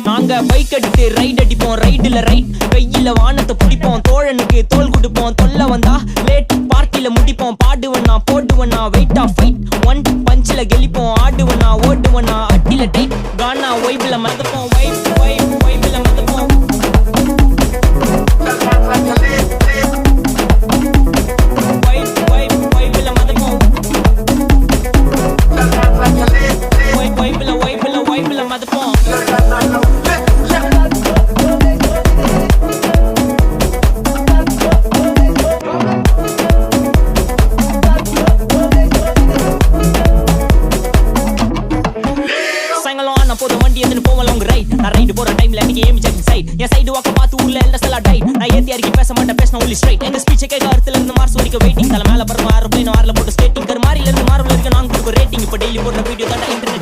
நாங்க பைக் எடுத்து ரைட் அடிப்போம், ரைடுல ரைட் வெயில வானத்தை பிடிப்போம், தோழனுக்கு தோல் கொடுப்போம், தொல்ல வந்தா லேட் பார்ட்டில முடிப்போம், பாடுவனா போடுவனா வெயிட் ஆஃப் ஃபைட் ஒன் பஞ்சில கெளிப்போம், ஆடுவனா ஓடுவனா அட்டில டைட் கானா வைப்ல மதப்போம், வைப்ல மதப்போம். நான் ரைடு போற டைம்ல நீங்க ஏமி ஜெட் சைட் என் சைடு வாக்க பார்த்து ஊர்ல எல்லாம் செல்லா டைட் நான் ஏத்தி அடிக்கி பேச மாட்டேன் பேச ஒன்லி ஸ்ட்ரைட் எங்க ஸ்பீச் கேட்க அர்த்தல இருந்து மார்ஸ் வரைக்கும் வெயிட்டிங் தல மேல பறமா ஏரோப்ளேன் ஆர்ல போட்டு ஸ்கேட்டிங் கர் மாதிரி இருந்து மார்வல் வரைக்கும் நான் கொடுக்க ரேட்டிங் இப்ப டெய்லி போடுற வீடியோ தான் இன்டர்நெட்